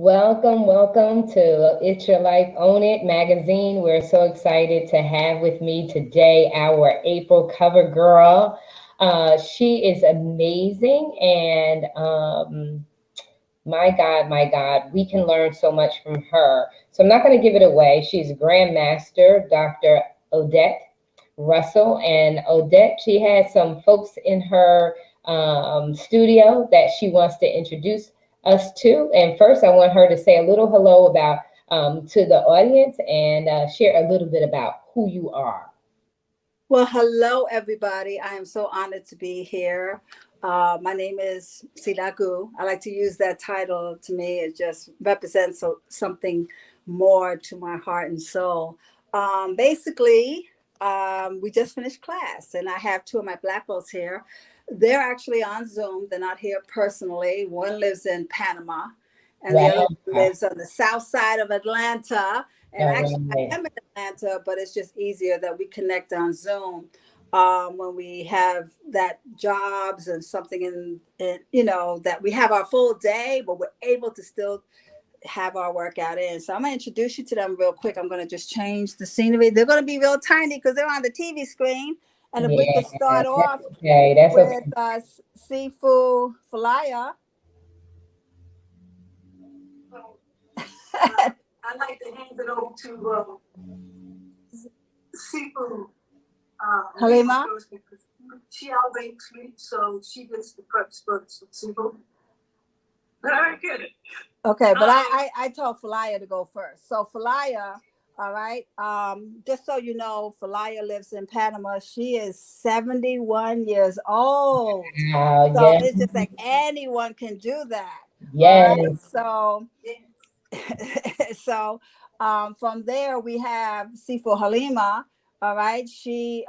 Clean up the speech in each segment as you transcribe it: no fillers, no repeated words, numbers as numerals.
Welcome to It's Your Life, Own It magazine. We're so excited to have with me today our April cover girl. She is amazing, and my God, we can learn so much from her. So I'm not going to give it away. She's a Grandmaster, Dr. Odette Russell. And Odette, she has some folks in her studio that she wants to introduce us to. And first, I want her to say a little hello about to the audience and share a little bit about who you are. Well, hello, everybody. I am so honored to be here. My name is SiDaGoo. I like to use that title. To me, it just represents something more to my heart and soul. Basically, we just finished class, and I have two of my black belts here. They're actually on Zoom. They're not here personally. One lives in Panama, and the other one lives on the south side of Atlanta. And actually, I am in Atlanta, but it's just easier that we connect on Zoom when we have that jobs and something in that we have our full day, but we're able to still have our workout in. So I'm going to introduce you to them real quick. I'm going to just change the scenery. They're going to be real tiny because they're on the TV screen. And if we could start off with Sifu Falaya. I'd like to hand it over to Sifu Halima. She always sleeps, so she gets the preps first. Sifu. Very good. Okay, but I told Falaya to go first. So Falaya, all right. Just so you know, Falaya lives in Panama. She is 71 years old. So it's just like anyone can do that. Yes. Right? So from there we have Sifu Halima. All right. She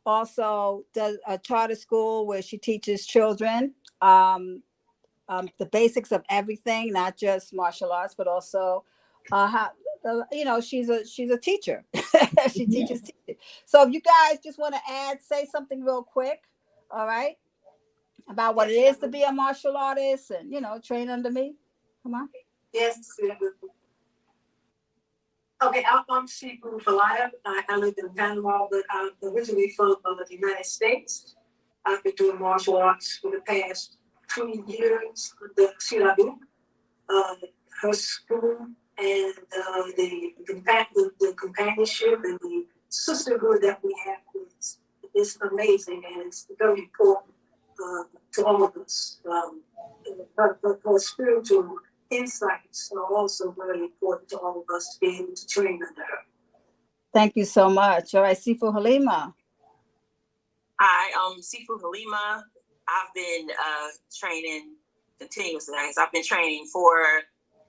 also does a charter school where she teaches children the basics of everything, not just martial arts, but also how she's a teacher. She teaches teaching. So if you guys just want to say something real quick, all right, about what it is to be a martial artist and train under me. Come on. Yes. Okay, I'm Sifu Falaya. I live in Panama, but I'm originally from the United States. I've been doing martial arts for the past 20 years with the SiDaGoo, her school, and the companionship and the sisterhood that we have is amazing, and it's very important to all of us. Her spiritual insights are also very important to all of us to be able to train under her. Thank you so much. All right, Sifu Halima. Hi, Sifu Halima. I've been training continuously. I've been training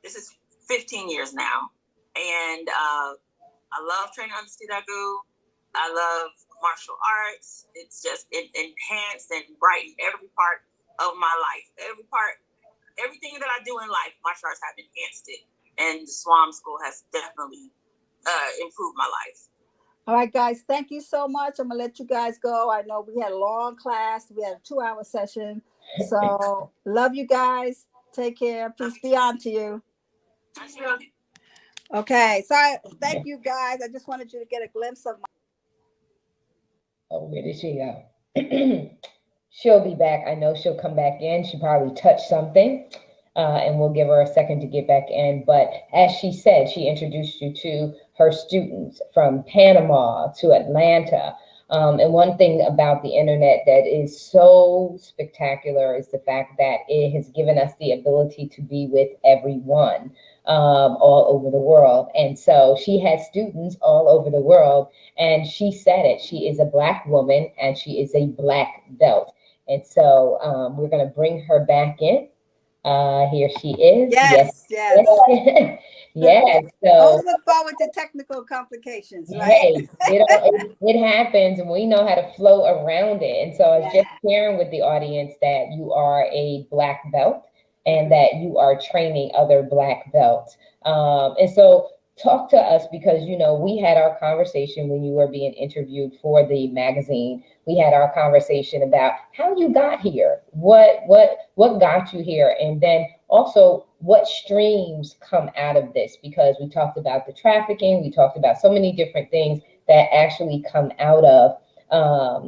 this is 15 years now. And I love training under SiDaGoo. I love martial arts. It's just enhanced and brightened every part of my life. Everything that I do in life, martial arts have enhanced it. And the Swam School has definitely improved my life. All right, guys, thank you so much. I'm going to let you guys go. I know we had a long class. We had a 2-hour session. So love you guys. Take care. Peace be on to you. Okay, so thank you, guys. I just wanted you to get a glimpse of my... Oh, where did she go? She'll be back. I know she'll come back in. She probably touched something, and we'll give her a second to get back in. But as she said, she introduced you to her students from Panama to Atlanta. And one thing about the internet that is so spectacular is the fact that it has given us the ability to be with everyone all over the world. And so she has students all over the world. And she said it. She is a Black woman and she is a Black belt. And so we're going to bring her back in. Here she is. Yes. Yes. So always look forward to technical complications, right? Hey, it happens, and we know how to flow around it. And so I was just sharing with the audience that you are a Black belt and that you are training other Black belts. And so talk to us, because we had our conversation when you were being interviewed for the magazine. We had our conversation about how you got here, what got you here, and then also what streams come out of this, because we talked about the trafficking, we talked about so many different things that actually come out of,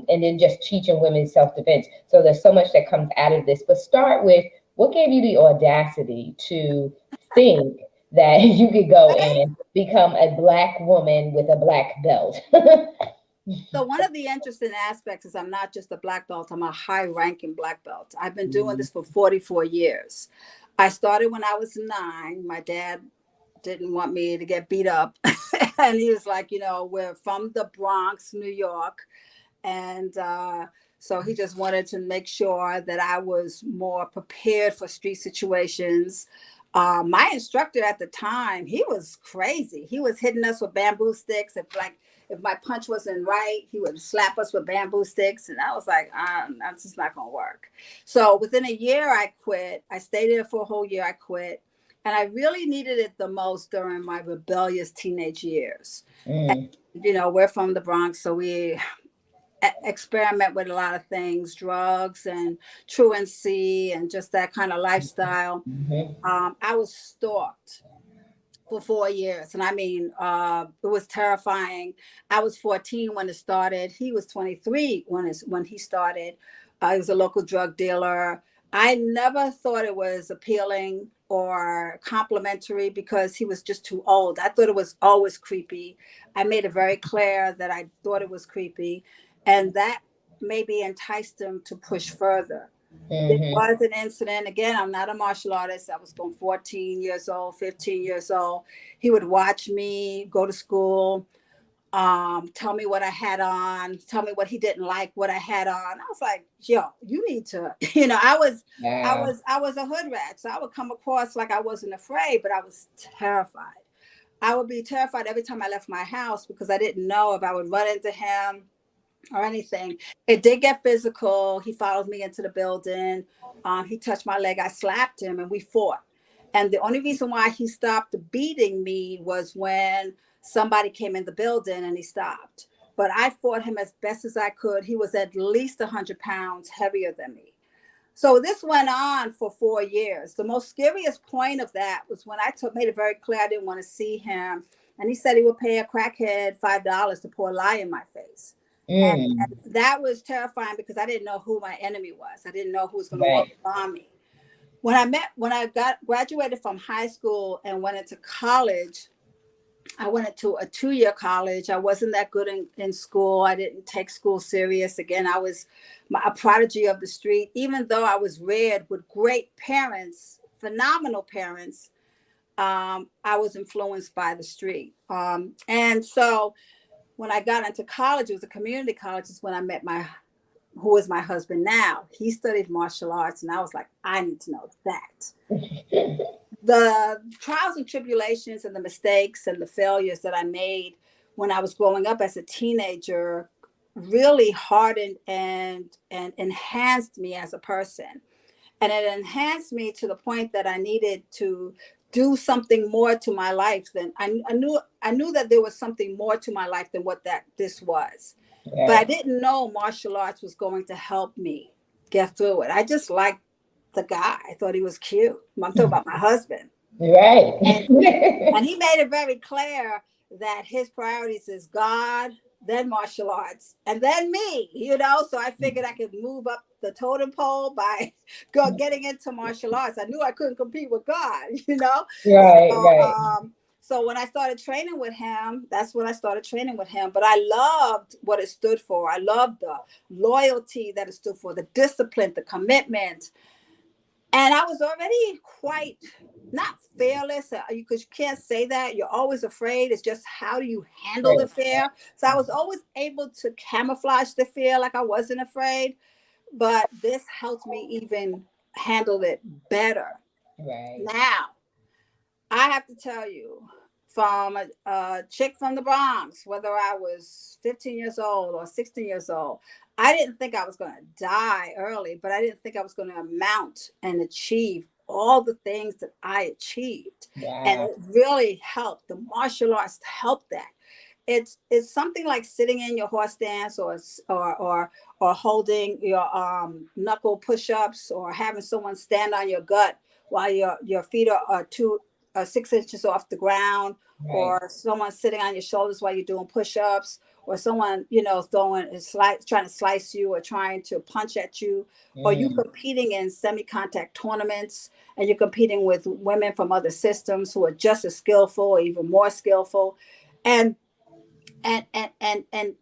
and then just teaching women self-defense. So there's so much that comes out of this, but start with, what gave you the audacity to think that you could go and become a Black woman with a Black belt? So one of the interesting aspects is I'm not just a Black belt, I'm a high-ranking Black belt. I've been doing this for 44 years. I started when I was 9. My dad didn't want me to get beat up. And he was like, you know, we're from the Bronx, New York. And so he just wanted to make sure that I was more prepared for street situations. My instructor at the time, he was crazy. He was hitting us with bamboo sticks. If my punch wasn't right, he would slap us with bamboo sticks. And I was like, that's just not going to work. So within a year, I quit. I stayed there for a whole year. I quit. And I really needed it the most during my rebellious teenage years. And, you know, we're from the Bronx, so we experiment with a lot of things, drugs and truancy and just that kind of lifestyle. I was stalked for 4 years. And I mean, it was terrifying. I was 14 when it started. He was 23 when he started. He was a local drug dealer. I never thought it was appealing or complimentary because he was just too old. I thought it was always creepy. I made it very clear that I thought it was creepy. And that maybe enticed him to push further. There was an incident. Again, I'm not a martial artist. I was going 14 years old, 15 years old. He would watch me go to school, tell me what I had on, tell me what he didn't like, what I had on. I was like, yo, you need to, you know, I was a hood rat. So I would come across like I wasn't afraid, but I was terrified. I would be terrified every time I left my house because I didn't know if I would run into him or anything. It did get physical. He followed me into the building. He touched my leg. I slapped him and we fought. And the only reason why he stopped beating me was when somebody came in the building and he stopped. But I fought him as best as I could. He was at least 100 pounds heavier than me. So this went on for 4 years. The most scariest point of that was when I made it very clear I didn't want to see him. And he said he would pay a crackhead $5 to pour lye in my face. And that was terrifying because I didn't know who my enemy was. I didn't know who was going to walk on me. When I graduated from high school and went into college, I went into a 2-year college. I wasn't that good in school. I didn't take school serious. Again, I was a prodigy of the street. Even though I was reared with great parents, phenomenal parents, I was influenced by the street. And so when I got into college, it was a community college, is when I met who is my husband now. He studied martial arts, and I was like, I need to know that. The trials and tribulations and the mistakes and the failures that I made when I was growing up as a teenager really hardened and enhanced me as a person. And it enhanced me to the point that I needed to do something more to my life than I knew that there was something more to my life than what this was. Yeah. But I didn't know martial arts was going to help me get through it. I just liked the guy. I thought he was cute. I'm talking about my husband. Right. And he made it very clear that his priorities is God, then martial arts, and then me, you know. So I figured I could move up the totem pole by getting into martial arts. I knew I couldn't compete with God, you know. Right. So when I started training with him, that's when I started training with him. But I loved what it stood for. I loved the loyalty that it stood for, the discipline, the commitment. And I was already quite, not fearless, because you can't say that. You're always afraid. It's just how do you handle the fear? So I was always able to camouflage the fear like I wasn't afraid. But this helped me even handle it better. Right. Now, I have to tell you, from a chick from the Bronx, whether I was 15 years old or 16 years old, I didn't think I was going to die early, but I didn't think I was going to amount and achieve all the things that I achieved. Yeah. And it really helped. The martial arts helped that. it's something like sitting in your horse stance, or holding your knuckle push-ups, or having someone stand on your gut while your feet are 6 inches off the ground, Right. or someone sitting on your shoulders while you're doing push-ups, or someone trying to slice you or trying to punch at you, or you competing in semi-contact tournaments, and you're competing with women from other systems who are just as skillful or even more skillful, and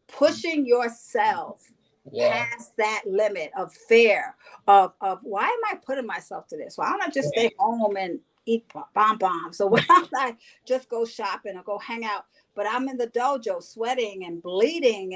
pushing yourself past that limit of fear of why am I putting myself to this? Why don't I just stay home and eat bonbons? So why don't I just go shopping or go hang out? But I'm in the dojo sweating and bleeding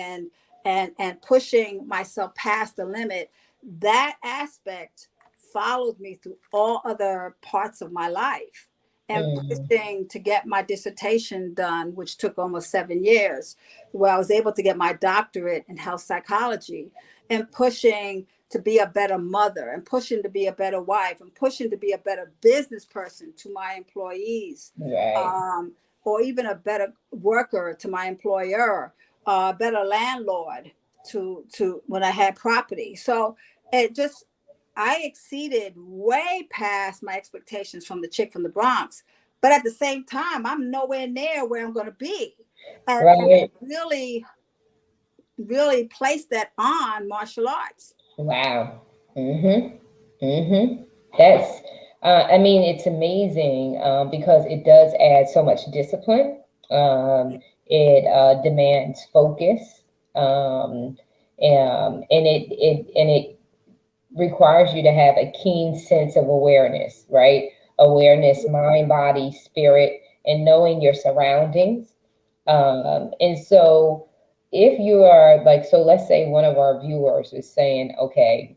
and pushing myself past the limit. That aspect followed me through all other parts of my life. And pushing to get my dissertation done, which took almost 7 years, where I was able to get my doctorate in health psychology, and pushing to be a better mother, and pushing to be a better wife, and pushing to be a better business person to my employees, or even a better worker to my employer, a better landlord to when I had property. So I exceeded way past my expectations from the chick from the Bronx, but at the same time, I'm nowhere near where I'm going to be. And I really, really placed that on martial arts. Wow. That's, I mean, it's amazing because it does add so much discipline. It demands focus, and it requires you to have a keen sense of awareness, right? Awareness, mind, body, spirit, and knowing your surroundings. And so if you are like, so let's say one of our viewers is saying, okay,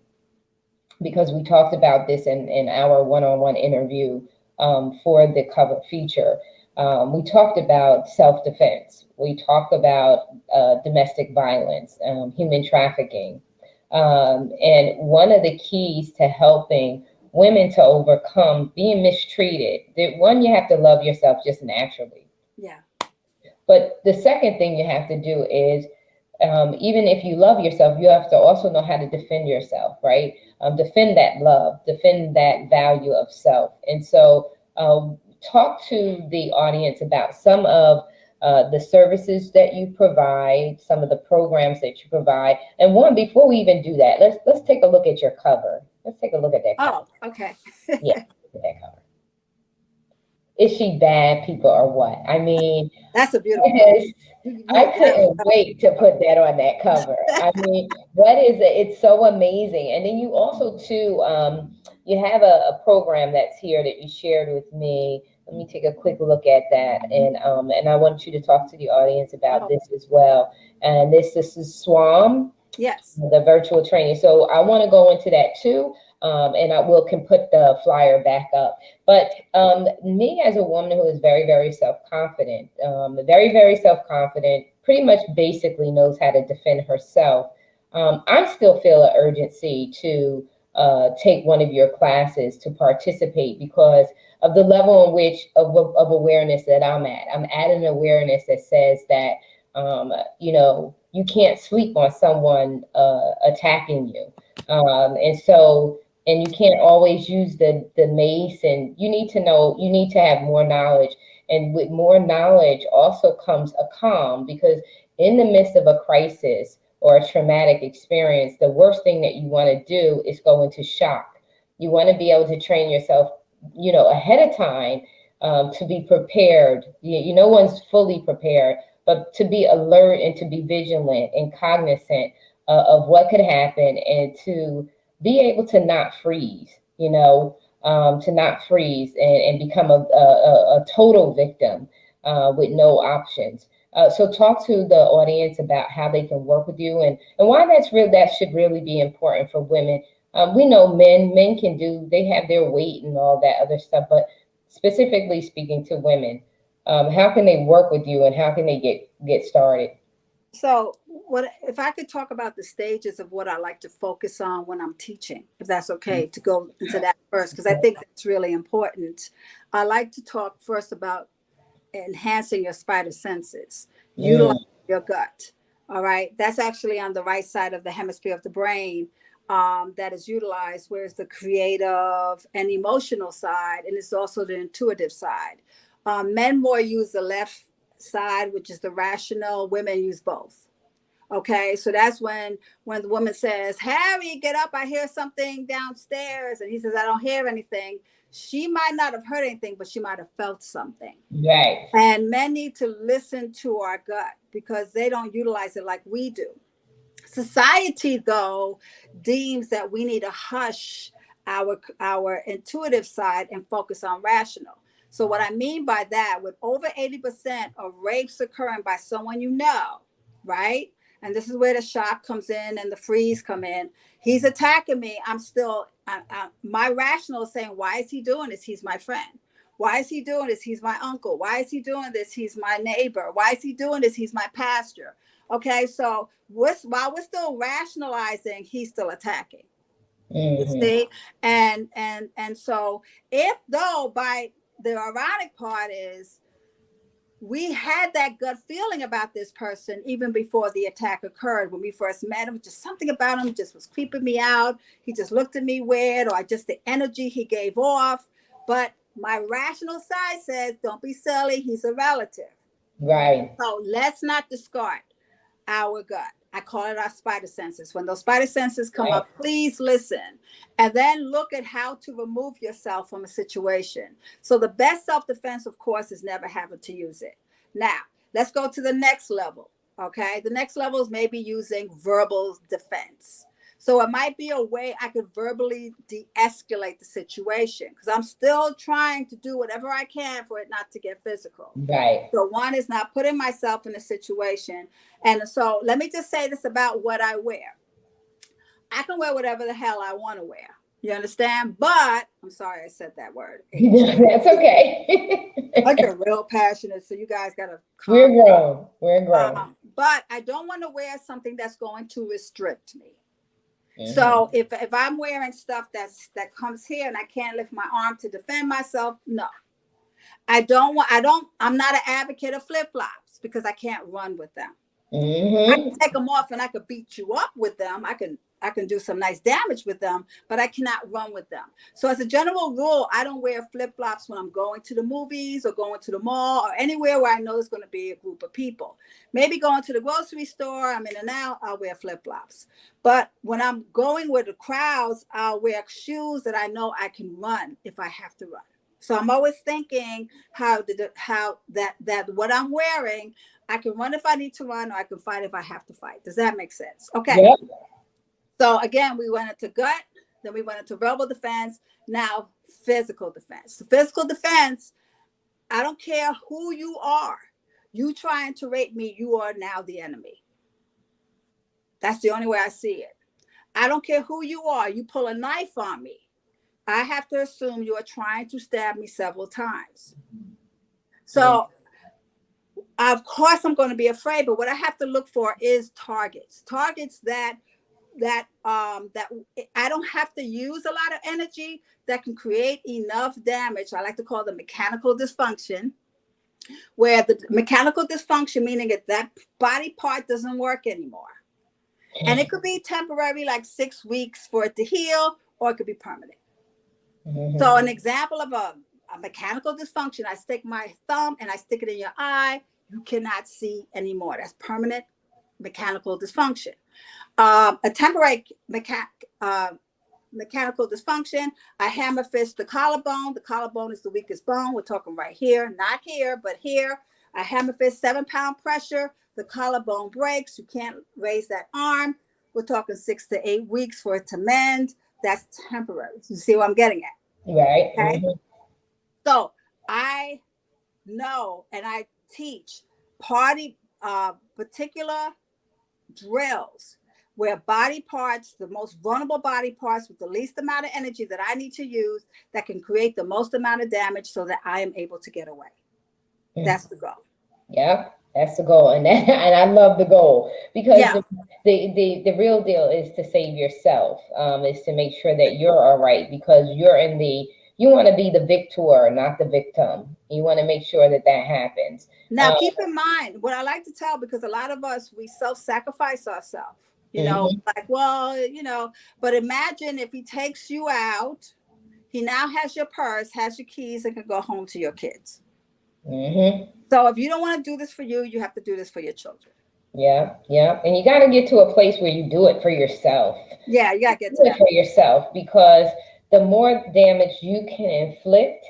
because we talked about this in our one-on-one interview for the cover feature, we talked about self-defense. We talked about domestic violence, human trafficking. And one of the keys to helping women to overcome being mistreated, one, you have to love yourself just naturally. Yeah. But the second thing you have to do is, even if you love yourself, you have to also know how to defend yourself, right? Defend that love, defend that value of self. And so talk to the audience about some of the services that you provide, some of the programs that you provide. And one, before we even do that, let's take a look at your cover. Let's take a look at that cover. Oh, okay. Yeah, look at that cover. Is she bad, people, or what? I mean, that's a beautiful I couldn't wait to put that on that cover. I mean, what is it? It's so amazing. And then you also, too, you have a program that's here that you shared with me. Let me take a quick look at that. And I want you to talk to the audience about this as well. And this is Swam. Yes. The virtual training. So I want to go into that too. And can put the flyer back up. But me as a woman who is very, very self-confident, pretty much basically knows how to defend herself, I still feel an urgency to take one of your classes to participate because of the level in which of awareness that I'm at. I'm at an awareness that says that, you can't sleep on someone attacking you. And you can't always use the mace, and you need to have more knowledge. And with more knowledge also comes a calm, because in the midst of a crisis or a traumatic experience, the worst thing that you want to do is go into shock. You want to be able to train yourself, ahead of time to be prepared. No one's fully prepared, but to be alert and to be vigilant and cognizant of what could happen, and to be able to not freeze, to not freeze and become a total victim with no options. So talk to the audience about how they can work with you and why that should really be important for women. We know men can they have their weight and all that other stuff, but specifically speaking to women, how can they work with you and how can they get started? So if I could talk about the stages of what I like to focus on when I'm teaching, if that's okay, to go into that first, because I think that's really important. I like to talk first about enhancing your spider senses. Utilize your gut. All right. That's actually on the right side of the hemisphere of the brain that is utilized, whereas the creative and emotional side, and it's also the intuitive side. Men more use the left side, which is the rational. Women use both. Okay, so that's when the woman says, Harry, get up, I hear something downstairs. And he says, I don't hear anything. She might not have heard anything, but she might have felt something. Right. And men need to listen to our gut because they don't utilize it like we do. Society, though, deems that we need to hush our intuitive side and focus on rational. So what I mean by that, with over 80% of rapes occurring by someone you know, right? And this is where the shock comes in and the freeze come in. He's attacking me. I'm still, my rational is saying, why is he doing this? He's my friend. Why is he doing this? He's my uncle. Why is he doing this? He's my neighbor. Why is he doing this? He's my pastor. Okay, so while we're still rationalizing, he's still attacking. You see? And so if though, by the ironic part is, we had that gut feeling about this person even before the attack occurred. When we first met him, just something about him just was creeping me out. He just looked at me weird, or just the energy he gave off. But my rational side says, don't be silly. He's a relative. Right. So let's not discard our gut. I call it our spider senses. When those spider senses come up, please listen. And then look at how to remove yourself from a situation. So the best self-defense, of course, is never having to use it. Now, let's go to the next level, okay? The next level is maybe using verbal defense. So it might be a way I could verbally de-escalate the situation because I'm still trying to do whatever I can for it not to get physical. Right. So one is not putting myself in a situation. And so let me just say this about what I wear. I can wear whatever the hell I want to wear. You understand? But I'm sorry I said that word. That's okay. I get real passionate, so you guys gotta. We're grown. We're grown. But I don't want to wear something that's going to restrict me. So if I'm wearing stuff that comes here and I can't lift my arm to defend myself, no. I'm not an advocate of flip-flops because I can't run with them. I can take them off and I could beat you up with them. I can do some nice damage with them, but I cannot run with them. So as a general rule, I don't wear flip-flops when I'm going to the movies or going to the mall or anywhere where I know there's going to be a group of people. Maybe going to the grocery store, I'm in and out, I'll wear flip-flops. But when I'm going with the crowds, I'll wear shoes that I know I can run if I have to run. So I'm always thinking how that what I'm wearing, I can run if I need to run, or I can fight if I have to fight. Does that make sense? Okay. Yep. So again, we went into gut, then we went into verbal defense, now physical defense. So physical defense, I don't care who you are. You trying to rape me, you are now the enemy. That's the only way I see it. I don't care who you are. You pull a knife on me, I have to assume you are trying to stab me several times. So of course I'm going to be afraid, but what I have to look for is targets that I don't have to use a lot of energy that can create enough damage. I like to call the mechanical dysfunction, where the mechanical dysfunction, meaning that body part doesn't work anymore. And it could be temporary, like 6 weeks for it to heal, or it could be permanent. So an example of a mechanical dysfunction, I stick my thumb and I stick it in your eye, you cannot see anymore. That's permanent mechanical dysfunction. A temporary mechanical dysfunction, I hammer fist the collarbone. The collarbone is the weakest bone. We're talking right here, not here, but here. I hammer fist 7-pound pressure. The collarbone breaks. You can't raise that arm. We're talking 6 to 8 weeks for it to mend. That's temporary. You see what I'm getting at? Right. Okay. So I know and I teach particular drills where body parts, the most vulnerable body parts with the least amount of energy that I need to use, that can create the most amount of damage so that I am able to get away. That's the goal. Yeah, that's the goal. And I love the goal, because the real deal is to save yourself, is to make sure that you're all right, because you're in the you want to be the victor, not the victim. You want to make sure that that happens. Now, keep in mind what I like to tell, because a lot of us, we self-sacrifice ourselves, you know, like, well, you know, but imagine if he takes you out, he now has your purse, has your keys, and can go home to your kids. So if you don't want to do this for you, you have to do this for your children. Yeah, yeah. And you got to get to a place where you do it for yourself. Yeah, you got to get to that. For yourself, because the more damage you can inflict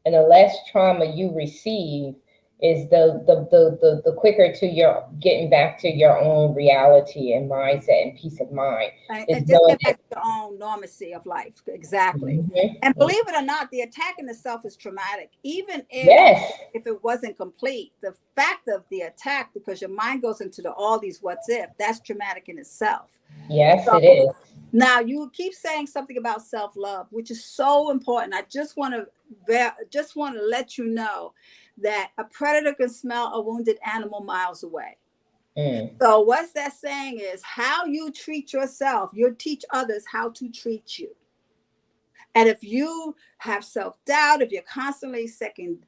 and the less trauma you receive is the quicker to your getting back to your own reality and mindset and peace of mind. And just get back to your own normalcy of life. Exactly. And believe it or not, the attack in itself is traumatic. Even if it wasn't complete, the fact of the attack, because your mind goes into all these what's if, that's traumatic in itself. Yes, it is. Now, you keep saying something about self-love, which is so important. I just want to let you know that a predator can smell a wounded animal miles away. So what's that saying is, how you treat yourself, you'll teach others how to treat you. And if you have self-doubt, if you're constantly second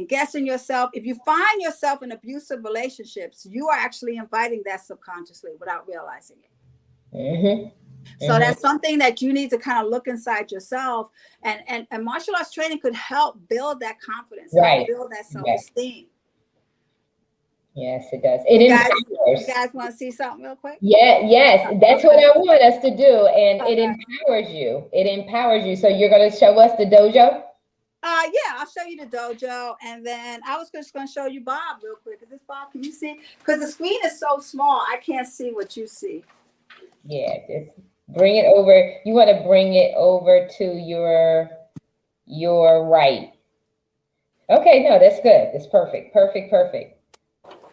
guessing yourself, if you find yourself in abusive relationships, you are actually inviting that subconsciously without realizing it. So that's something that you need to kind of look inside yourself, and martial arts training could help build that confidence, help build that self-esteem. Yes, it does. You guys want to see something real quick? Yes, that's what I want us to do, and it empowers you. It empowers you. So you're going to show us the dojo? Yeah, I'll show you the dojo, and then I was just going to show you Bob real quick. Is this Bob? Can you see? Because the screen is so small, I can't see what you see. Yeah, just bring it over. You want to bring it over to your right. Okay, no, that's good. That's perfect.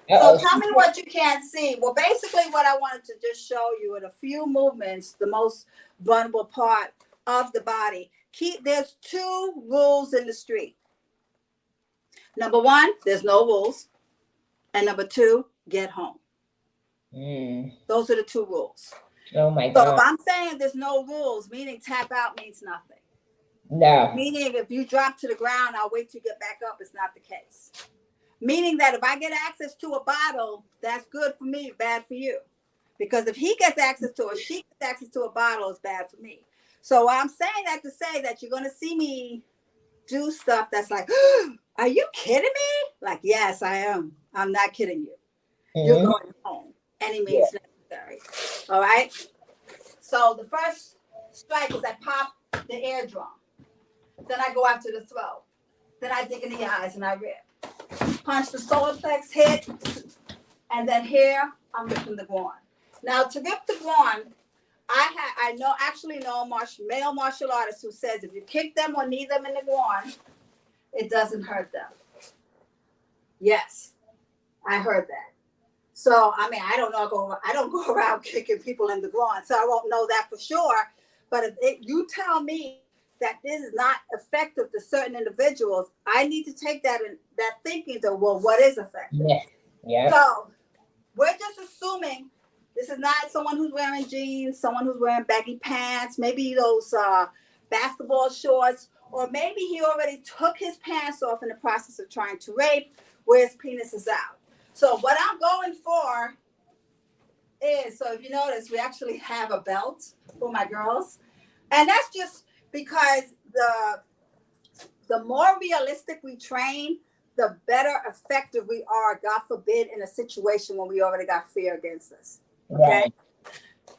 So tell me what you can't see. Well, basically what I wanted to just show you in a few movements, the most vulnerable part of the body. There's 2 rules in the street. Number 1, there's no rules. And number 2, get home. Those are the 2 rules. Oh my God. So if I'm saying there's no rules, meaning tap out means nothing. No. Meaning if you drop to the ground, I'll wait till you get back up. It's not the case. Meaning that if I get access to a bottle, that's good for me, bad for you. Because if he gets access to or she gets access to a bottle, it's bad for me. So I'm saying that to say that you're going to see me do stuff that's like, are you kidding me? Like, yes, I am. I'm not kidding you. You're going home. Any means necessary. All right. So the first strike is I pop the air drum. Then I go after the throat. Then I dig in the eyes and I rip. Punch the solar plex, hit. And then here, I'm ripping the groin. Now to rip the groin, I know male martial artists who says if you kick them or knee them in the groin, it doesn't hurt them. Yes, I heard that. So, I mean, I don't go around kicking people in the groin, so I won't know that for sure. But if you tell me that this is not effective to certain individuals, I need to take that thinking to, well, what is effective? Yeah. So we're just assuming this is not someone who's wearing jeans, someone who's wearing baggy pants, maybe those basketball shorts, or maybe he already took his pants off in the process of trying to rape, where his penis is out. So what I'm going for is, so if you notice, we actually have a belt for my girls. And that's just because the more realistic we train, the better effective we are, God forbid, in a situation when we already got fear against us. Okay? Right.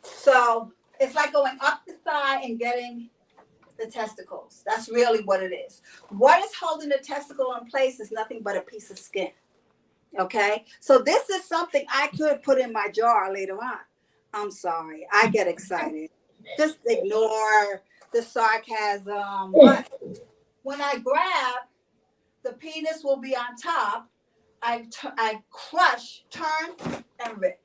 So it's like going up the thigh and getting the testicles. That's really what it is. What is holding the testicle in place is nothing but a piece of skin. Okay? So this is something I could put in my jar later on. I'm sorry. I get excited. Just ignore the sarcasm. But when I grab, the penis will be on top. I crush, turn, and rip.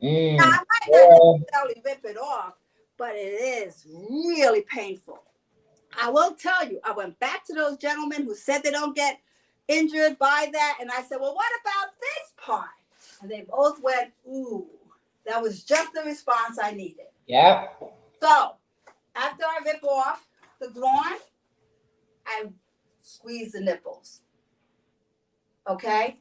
Now, I might not necessarily rip it off, but it is really painful. I will tell you, I went back to those gentlemen who said they don't get injured by that, and I said, well, what about this part? And they both went, ooh, that was just the response I needed. Yeah. So after I rip off the groin, squeeze the nipples. Okay?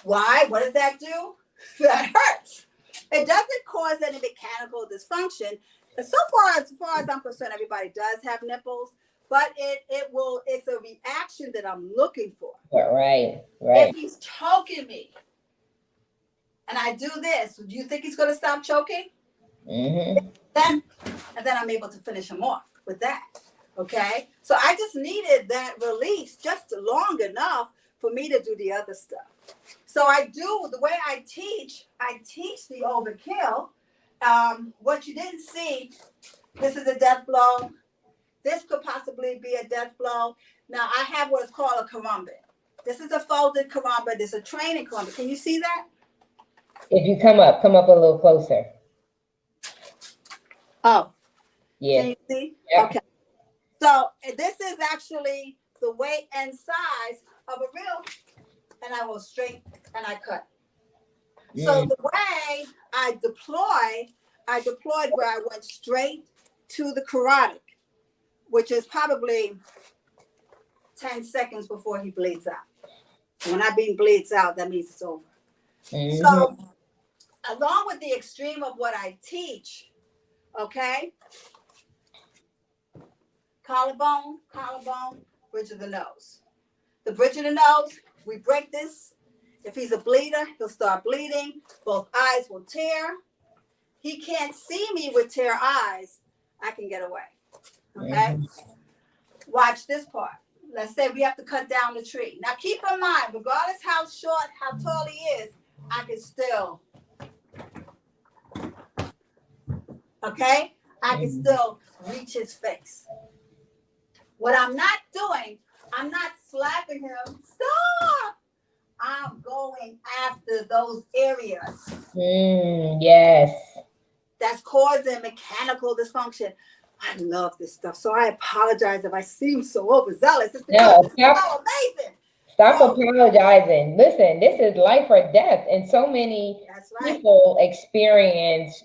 Why? What does that do? That hurts. It doesn't cause any mechanical dysfunction. And so far as I'm concerned, everybody does have nipples, but it's a reaction that I'm looking for. Right. If he's choking me and I do this, do you think he's going to stop choking? Mm-hmm. And then I'm able to finish him off with that. Okay? So I just needed that release just long enough for me to do the other stuff. So the way I teach the overkill. What you didn't see, this is a death blow. This could possibly be a death blow. Now I have what's called a karambit. This is a folded karambit. This is a training karambit. Can you see that? If you come up a little closer. Oh, yeah. Can you see? Yeah. Okay. So this is actually the weight and size of a real, and I go straight and I cut. So the way I deployed where I went straight to the carotid, which is probably 10 seconds before he bleeds out. When I mean bleeds out, that means it's over. Mm-hmm. So along with the extreme of what I teach, okay, collarbone, bridge of the nose. The bridge of the nose, we break this. If he's a bleeder, he'll start bleeding. Both eyes will tear. He can't see me with tear eyes. I can get away. Okay? Mm-hmm. Watch this part. Let's say we have to cut down the tree. Now keep in mind, regardless how short, how tall he is, I can still, okay? I can still reach his face. What I'm not doing, I'm not slapping him. Stop! I'm going after those areas. Yes. That's causing mechanical dysfunction. I love this stuff. So I apologize if I seem so overzealous. It's because it's so amazing. Stop apologizing. Listen, this is life or death. And so many people experience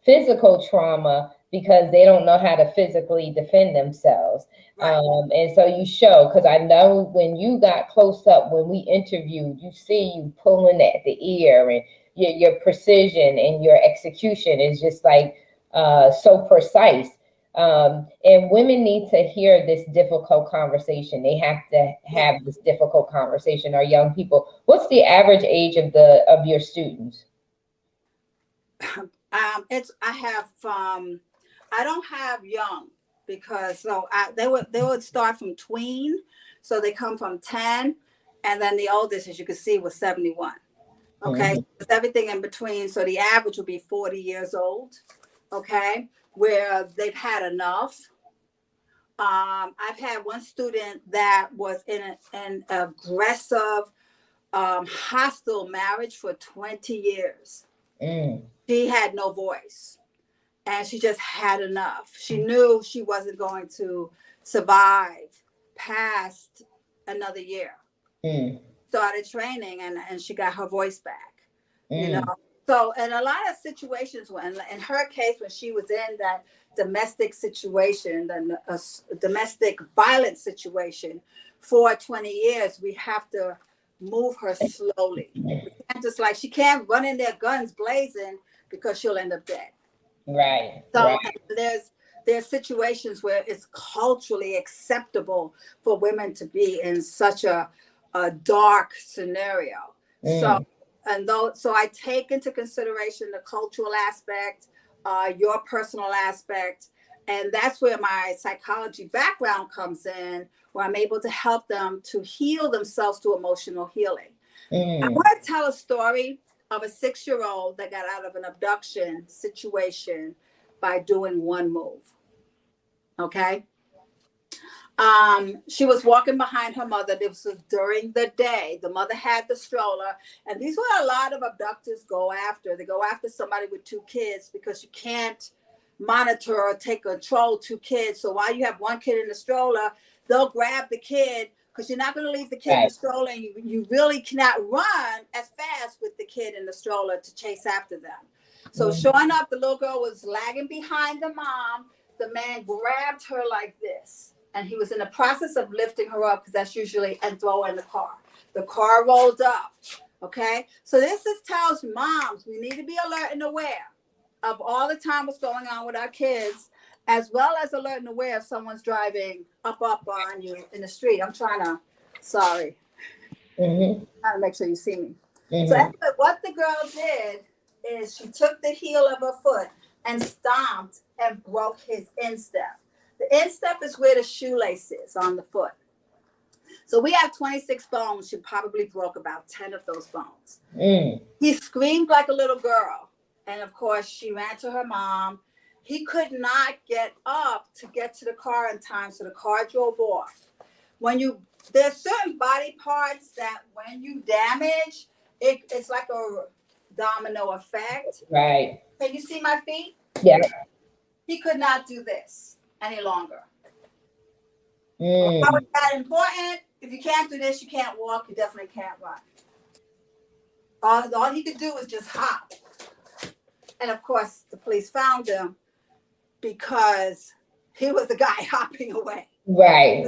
physical trauma because they don't know how to physically defend themselves. Right. And so you show, because I know when you got close up, when we interviewed, you see you pulling at the ear, and your precision and your execution is just like so precise. And women need to hear this difficult conversation. They have to have this difficult conversation. Our young people. What's the average age of your students? I don't have young, because they would start from tween, so they come from 10, and then the oldest, as you can see, was 71. Okay, so it's everything in between. So the average would be 40 years old. Okay, where they've had enough. I've had one student that was in an aggressive, hostile marriage for 20 years. She had no voice, and she just had enough. She knew she wasn't going to survive past another year. Started training, and she got her voice back. You know. So in a lot of situations, in her case, when she was in that domestic situation, the domestic violence situation for 20 years, we have to move her slowly. We can't just she can't run in there guns blazing, because she'll end up dead. Right. So there's situations where it's culturally acceptable for women to be in such a dark scenario. So I take into consideration the cultural aspect, your personal aspect, and that's where my psychology background comes in, where I'm able to help them to heal themselves through emotional healing. I want to tell a story of a 6-year-old that got out of an abduction situation by doing one move. Okay? She was walking behind her mother. This was during the day. The mother had the stroller, and these were a lot of abductors go after. They go after somebody with 2 kids, because you can't monitor or take control of 2 kids. So while you have one kid in the stroller, they'll grab the kid, because you're not going to leave the kid in the stroller, and you really cannot run as fast with the kid in the stroller to chase after them. So sure enough, the little girl was lagging behind the mom. The man grabbed her like this. and he was in the process of lifting her up, because that's usually, and throw her in the car. The car rolled up. Okay, so this tells moms we need to be alert and aware of all the time what's going on with our kids, as well as alert and aware if someone's driving up on you in the street. I'm trying to, sorry, trying to make sure you see me. So anyway, what the girl did is she took the heel of her foot and stomped and broke his instep. The instep is where the shoelace is on the foot. So we have 26 bones. She probably broke about 10 of those bones. He screamed like a little girl. And of course, she ran to her mom. He could not get up to get to the car in time, so the car drove off. There's certain body parts that when you damage, it's like a domino effect. Right. Can you see my feet? Yeah. He could not do this any longer. How is that important? If you can't do this, you can't walk, you definitely can't run. All he could do was just hop. And of course, the police found him because he was the guy hopping away. Right.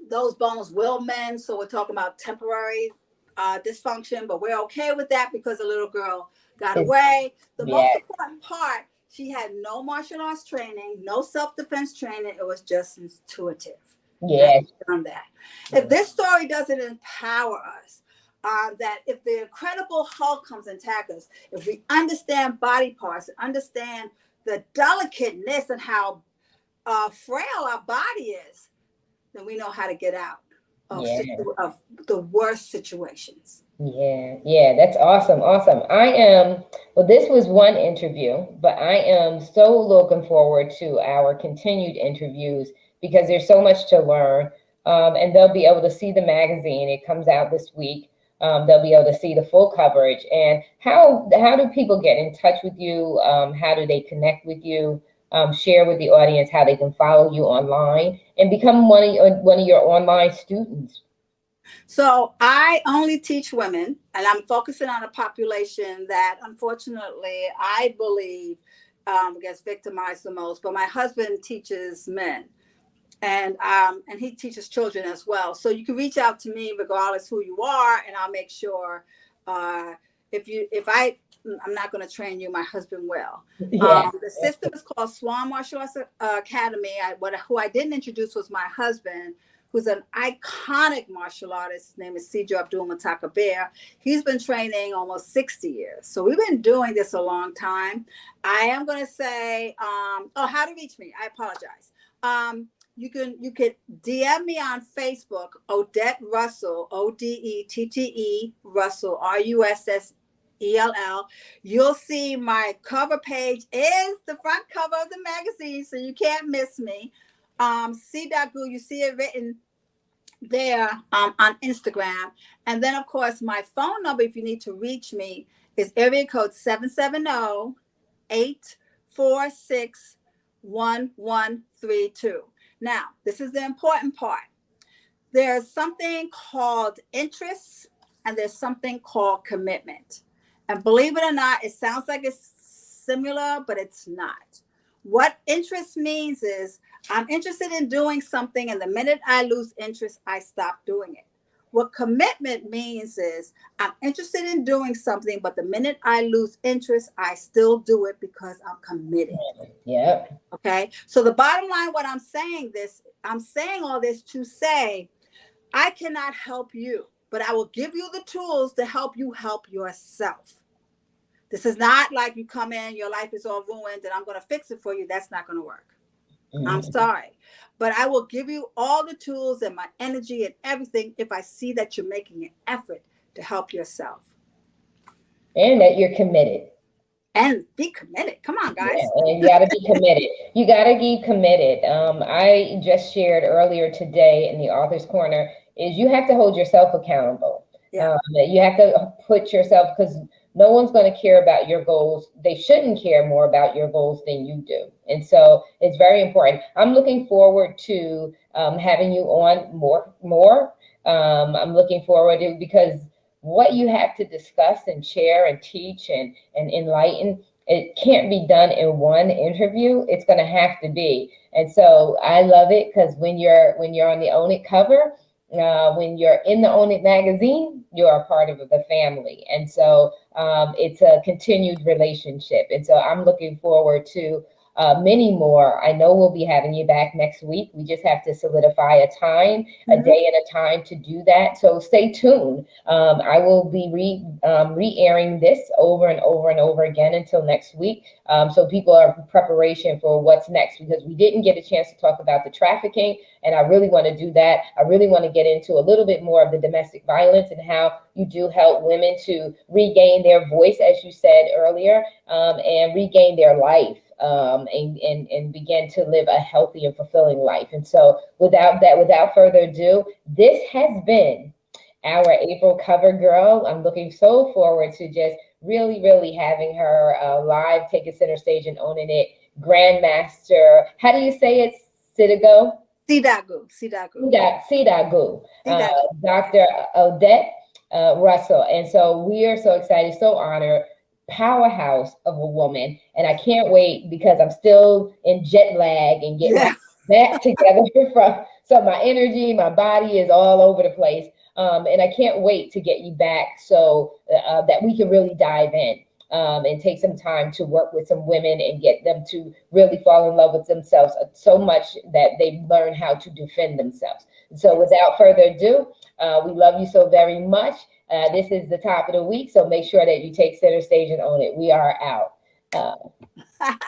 Those bones will mend, so we're talking about temporary dysfunction, but we're okay with that because the little girl got away. The most important part, she had no martial arts training, no self-defense training. It was just intuitive. Yeah. On that. If this story doesn't empower us, that if the Incredible Hulk comes and attack us, if we understand body parts, understand the delicateness and how frail our body is, then we know how to get out of the worst situations. Yeah, that's awesome. This was one interview, but I am so looking forward to our continued interviews because there's so much to learn. And they'll be able to see the magazine. It comes out this week. They'll be able to see the full coverage. And how do people get in touch with you? How do they connect with you? Share with the audience how they can follow you online and become one of your online students. So I only teach women, and I'm focusing on a population that, unfortunately, I believe gets victimized the most. But my husband teaches men, and he teaches children as well. So you can reach out to me regardless who you are, and I'll make sure I'm not going to train you, my husband will. The system is called Swam Martial Arts Academy. Who I didn't introduce was my husband, who's an iconic martial artist. His name is Sijo Abdul Mutakabbir. He's been training almost 60 years. So we've been doing this a long time. I am going to say, how to reach me. I apologize. You can DM me on Facebook, Odette Russell, Odette Russell, RUSSELL. You'll see my cover page is the front cover of the magazine, so you can't miss me. SiDaGoo, you see it written there on Instagram. And then, of course, my phone number, if you need to reach me, is area code 770-846-1132. Now, this is the important part. There's something called interest and there's something called commitment. And believe it or not, it sounds like it's similar, but it's not. What interest means is I'm interested in doing something, and the minute I lose interest, I stop doing it. What commitment means is I'm interested in doing something, but the minute I lose interest, I still do it because I'm committed. Yeah. Okay. So the bottom line, what I'm saying all this to say, I cannot help you, but I will give you the tools to help you help yourself. This is not like you come in, your life is all ruined, and I'm going to fix it for you. That's not going to work. I'm sorry, but I will give you all the tools and my energy and everything if I see that you're making an effort to help yourself. And that you're committed. And be committed. Come on, guys. Yeah, and you got to be committed. You got to be committed. I just shared earlier today in the Author's Corner is you have to hold yourself accountable. Yeah. You have to put yourself, because no one's going to care about your goals. They shouldn't care more about your goals than you do. And so it's very important. I'm looking forward to having you on more. I'm looking forward to, because what you have to discuss and share and teach and enlighten it can't be done in one interview. It's going to have to be. And so I love it because when you're on the Own It cover, when you're in the Own It magazine, you're a part of the family. And so it's a continued relationship. And so I'm looking forward to many more. I know we'll be having you back next week. We just have to solidify a time, a day and a time to do that. So stay tuned. I will be re-airing this over and over and over again until next week. So people are in preparation for what's next, because we didn't get a chance to talk about the trafficking. And I really want to do that. I really want to get into a little bit more of the domestic violence and how you do help women to regain their voice, as you said earlier, and regain their life. And begin to live a healthy and fulfilling life. And so without further ado, this has been our April CoverGirl. I'm looking so forward to just really, really having her live, taking center stage and owning it. Grandmaster, how do you say it? SiDaGoo? SiDaGoo. SiDaGoo. Dr. Odette Russell. And so we are so excited, so honored. Powerhouse of a woman, and I can't wait because I'm still in jet lag and getting back together from, so my energy, my body is all over the place, and I can't wait to get you back so that we can really dive in and take some time to work with some women and get them to really fall in love with themselves so much that they learn how to defend themselves. So without further ado, we love you so very much. This is the top of the week, so make sure that you take center stage and own it. We are out.